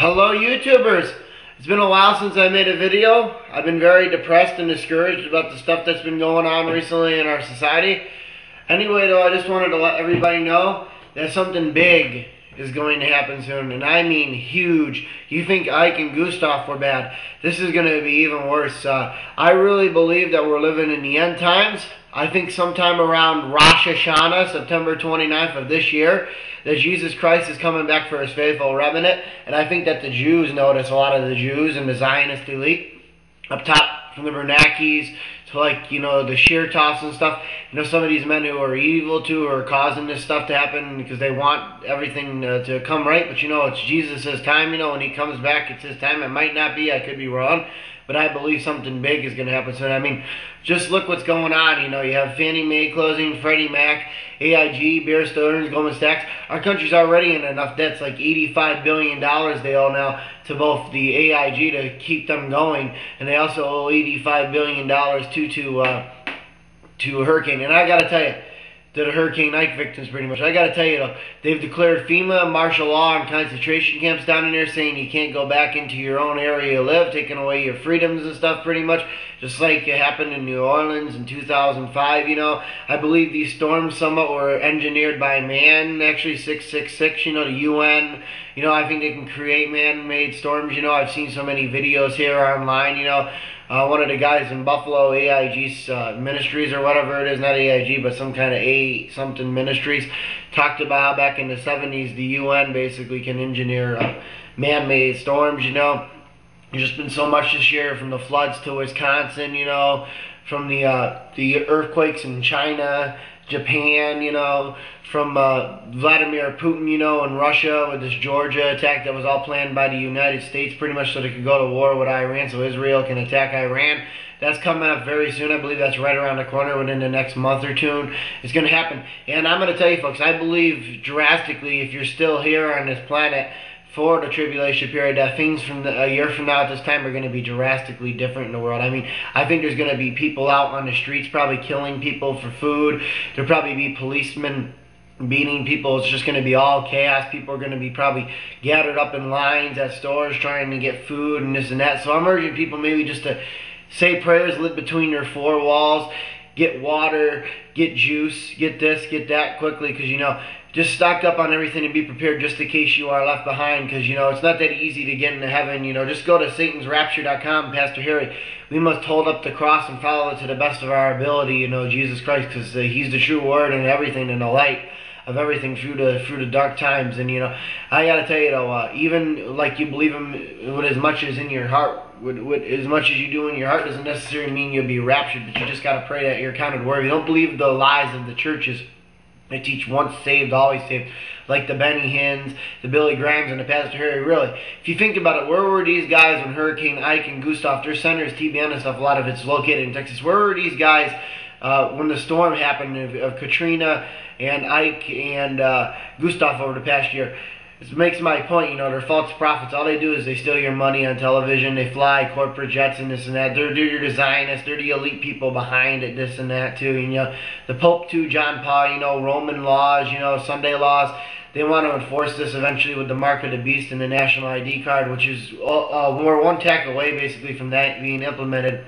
Hello YouTubers! It's been a while since I made a video. I've been very depressed and discouraged about the stuff that's been going on recently in our society. Anyway though, I just wanted to let everybody know that something big is going to happen soon, and I mean huge. You think Ike and Gustav were bad. This is going to be even worse. I really believe that we're living in the end times. I think sometime around Roshashana, September 29th of this year, that Jesus Christ is coming back for his faithful remnant. And I think that the Jews notice, a lot of the Jews and the Zionist elite, up top from the Bernakis to the Chertoffs and stuff. Some of these men who are evil too are causing this stuff to happen because they want everything to come right. But it's Jesus' time. When he comes back, it's his time. It might not be. I could be wrong. But I believe something big is going to happen soon. I mean, just look what's going on. You have Fannie Mae closing, Freddie Mac, AIG, Bear Stearns, Goldman Sachs. Our country's already in enough debts, like $85 billion they owe now to both the AIG to keep them going, and they also owe $85 billion to Hurricane. And I got to tell you, to the Hurricane IKE victims, pretty much. I got to tell you, though, they've declared FEMA martial law and concentration camps down in there, saying you can't go back into your own area you live, taking away your freedoms and stuff, pretty much, just like it happened in New Orleans in 2005. I believe these storms somewhat were engineered by man, actually 666. The UN. I think they can create man-made storms. I've seen so many videos here online. One of the guys in Buffalo, AIG's Ministries or whatever it is, not AIG, but some kind of something Ministries, talked about how back in the 70s the UN basically can engineer man-made storms. There's just been so much this year, from the floods to Wisconsin, from the earthquakes in China, Japan, from Vladimir Putin, in Russia with this Georgia attack that was all planned by the United States, pretty much so they could go to war with Iran, so Israel can attack Iran. That's coming up very soon. I believe that's right around the corner within the next month or two. It's going to happen. And I'm going to tell you, folks, I believe drastically, if you're still here on this planet for the tribulation period, that things from a year from now at this time are going to be drastically different in the world. I mean, I think there's going to be people out on the streets probably killing people for food. There'll probably be policemen beating people. It's just going to be all chaos. People are going to be probably gathered up in lines at stores trying to get food and this and that. So I'm urging people maybe just to say prayers, live between their four walls, get water, get juice, get this, get that quickly, because just stock up on everything and be prepared just in case you are left behind, because it's not that easy to get into heaven. Just go to satansrapture.com, Pastor Harry. We must hold up the cross and follow it to the best of our ability, Jesus Christ, because he's the true word and everything, and the light of everything through the dark times. And I gotta tell you though, even like you believe him with as much as in your heart, with as much as you do in your heart, doesn't necessarily mean you'll be raptured. But you just gotta pray that you're counted worthy. Don't believe the lies of the churches. They teach once saved, always saved, like the Benny Hinns, the Billy Grahams, and the Pastor Harry. Really, if you think about it, where were these guys when Hurricane Ike and Gustav, their centers, TBN and stuff, a lot of it's located in Texas, where were these guys when the storm happened of Katrina and Ike and Gustav over the past year? This makes my point, they're false prophets. All they do is they steal your money on television. They fly corporate jets and this and that. They're the Zionists. They're the elite people behind it, this and that too. The Pope too, John Paul, Roman laws, Sunday laws. They want to enforce this eventually with the mark of the beast and the national ID card, which is we're one tack away basically from that being implemented.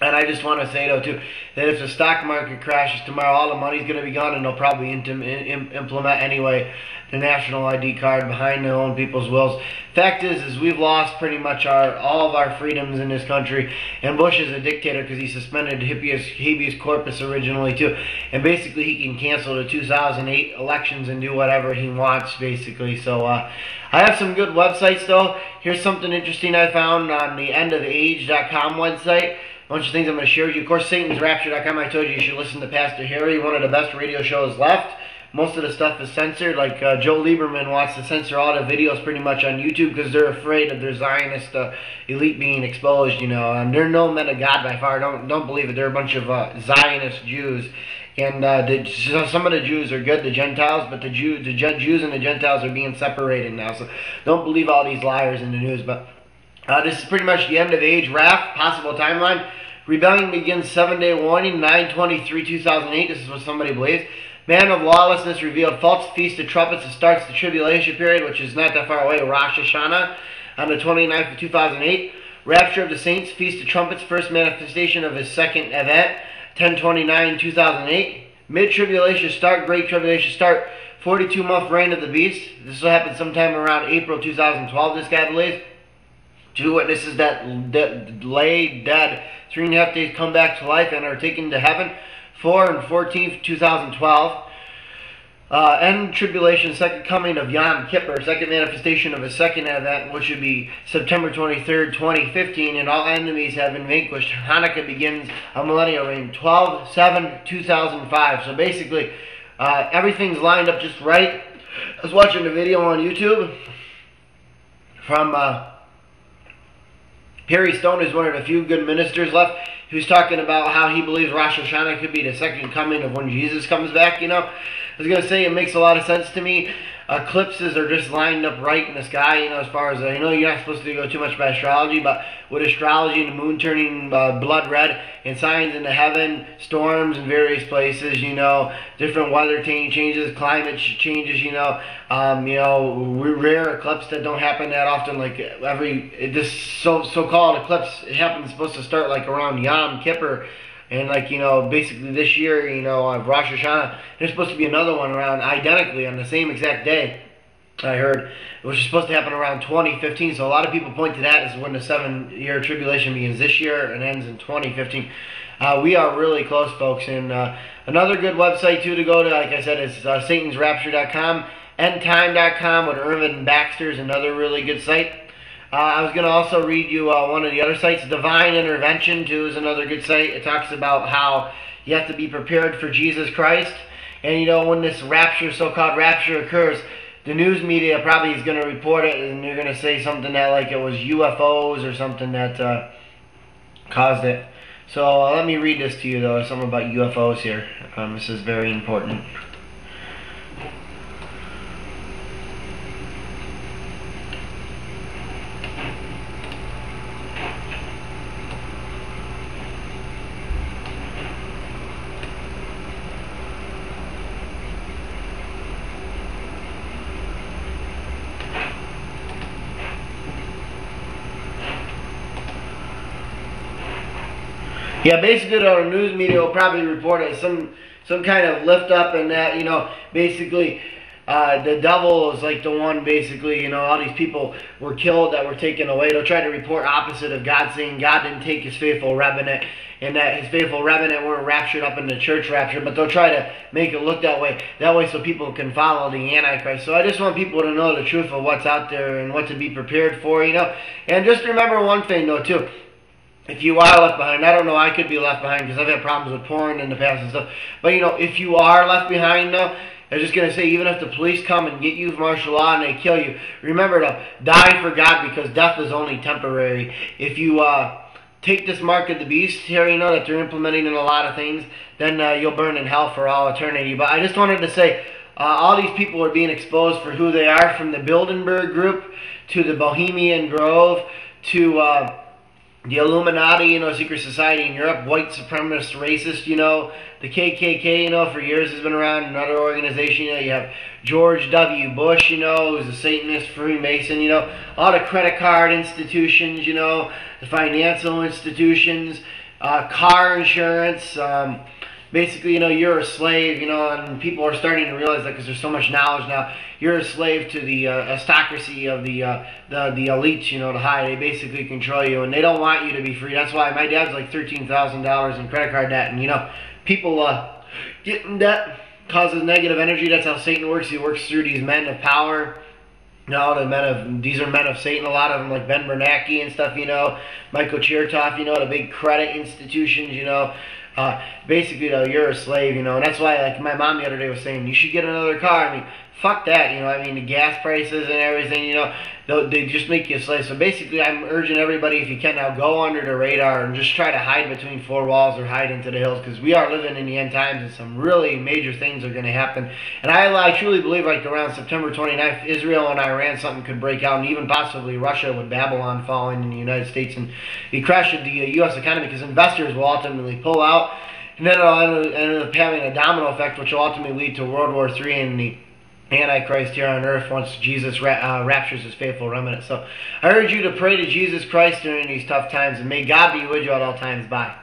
And I just want to say, though, too, that if the stock market crashes tomorrow, all the money's going to be gone, and they'll probably implement anyway the national ID card behind their own people's wills. Fact is we've lost pretty much all of our freedoms in this country, and Bush is a dictator because he suspended habeas corpus originally, too. And basically he can cancel the 2008 elections and do whatever he wants, basically. So I have some good websites, though. Here's something interesting I found on the endofage.com website. A bunch of things I'm going to share with you. Of course, satansrapture.com, I told you should listen to Pastor Harry, one of the best radio shows left. Most of the stuff is censored. Like Joe Lieberman wants to censor all the videos pretty much on YouTube because they're afraid of their Zionist elite being exposed, And they're no men of God by far. Don't believe it. They're a bunch of Zionist Jews. And some of the Jews are good, the Gentiles, but the Jews and the Gentiles are being separated now. So don't believe all these liars in the news. But this is pretty much the end of age wrath, possible timeline. Rebellion begins 7-day warning, 9/23/2008. This is what somebody believes. Man of lawlessness revealed false feast of trumpets that starts the tribulation period, which is not that far away, Rosh Hashanah. On the 29th of 2008, Rapture of the Saints, Feast of Trumpets, first manifestation of his second event, 10/29/2008. Mid-tribulation start, Great Tribulation start, 42-month reign of the beast. This will happen sometime around April 2012, this guy believes. 2 witnesses that lay dead 3.5 days come back to life and are taken to heaven. 4 and 14th, 2012. End tribulation, second coming of Yom Kippur, second manifestation of his second advent, which would be September 23rd, 2015, and all enemies have been vanquished. Hanukkah begins a millennial reign, 12/7/2005. So basically, everything's lined up just right. I was watching a video on YouTube from Perry Stone, who's one of the few good ministers left. He was talking about how he believes Roshashana could be the second coming of when Jesus comes back, you know. I was going to say it makes a lot of sense to me. Eclipses are just lined up right in the sky, you know, as far as, I know you're not supposed to go too much by astrology, but with astrology and the moon turning blood red and signs in the heaven, storms in various places, you know, different weather changes, climate changes, you know, rare eclipses that don't happen that often, like this so-called eclipse, it happens, supposed to start like around Yom Kippur. And like, you know, basically this year, you know, Rosh Hashanah, there's supposed to be another one around identically on the same exact day, I heard, which is supposed to happen around 2015. So a lot of people point to that as when the 7-year tribulation begins this year and ends in 2015. We are really close, folks. And another good website, too, to go to, like I said, is satansrapture.com. Endtime.com with Irvin Baxter is another really good site. I was going to also read you one of the other sites. Divine Intervention, too, is another good site. It talks about how you have to be prepared for Jesus Christ. And, you know, when this rapture, so-called rapture occurs, the news media probably is going to report it, and they're going to say something that, like, it was UFOs or something that caused it. So let me read this to you, though, something about UFOs here. This is very important. Yeah, basically the news media will probably report it some kind of lift up and that, you know, basically the devil is like the one, basically, you know, all these people were killed that were taken away. They'll try to report opposite of God, saying God didn't take his faithful remnant and that his faithful remnant weren't raptured up in the church rapture, but they'll try to make it look that way so people can follow the Antichrist. So I just want people to know the truth of what's out there and what to be prepared for, you know. And just remember one thing, though, too. If you are left behind, I don't know, I could be left behind because I've had problems with porn in the past and stuff. But, you know, if you are left behind, though, I'm just going to say, even if the police come and get you for martial law and they kill you, remember to die for God because death is only temporary. If you take this mark of the beast here, you know, that they're implementing in a lot of things, then you'll burn in hell for all eternity. But I just wanted to say, all these people are being exposed for who they are, from the Bilderberg group to the Bohemin Grove to the Illuminati, you know, secret society in Europe, white supremacist, racist, you know, the KKK, you know, for years has been around, another organization, you know, you have George W. Bush, you know, who's a Satanist, Freemason, you know, all the credit card institutions, you know, the financial institutions, car insurance, basically, you know, you're a slave, you know, and people are starting to realize that because there's so much knowledge now. You're a slave to the aristocracy of the elites, you know, the high. They basically control you, and they don't want you to be free. That's why my dad's like $13,000 in credit card debt, and, you know, people get in debt causes negative energy. That's how Satan works. He works through these men of power. No, these are men of Satan, a lot of them, like Ben Bernanke and stuff, you know, Michael Chertoff, you know, the big credit institutions, you know. Basically, though, you're a slave, you know, and that's why, like, my mom the other day was saying, you should get another car. I mean, fuck that, you know, I mean, the gas prices and everything, you know, they just make you a slave. So basically, I'm urging everybody, if you can now, go under the radar and just try to hide between four walls or hide into the hills, because we are living in the end times and some really major things are going to happen. And I truly believe, like, around September 29th, Israel and Iran, something could break out, and even possibly Russia with Babylon falling in the United States, and it crashed the U.S. economy, because investors will ultimately pull out, and then it'll end up having a domino effect, which will ultimately lead to World War III and the Antichrist here on earth once Jesus raptures his faithful remnant. So I urge you to pray to Jesus Christ during these tough times, and may God be with you at all times. Bye.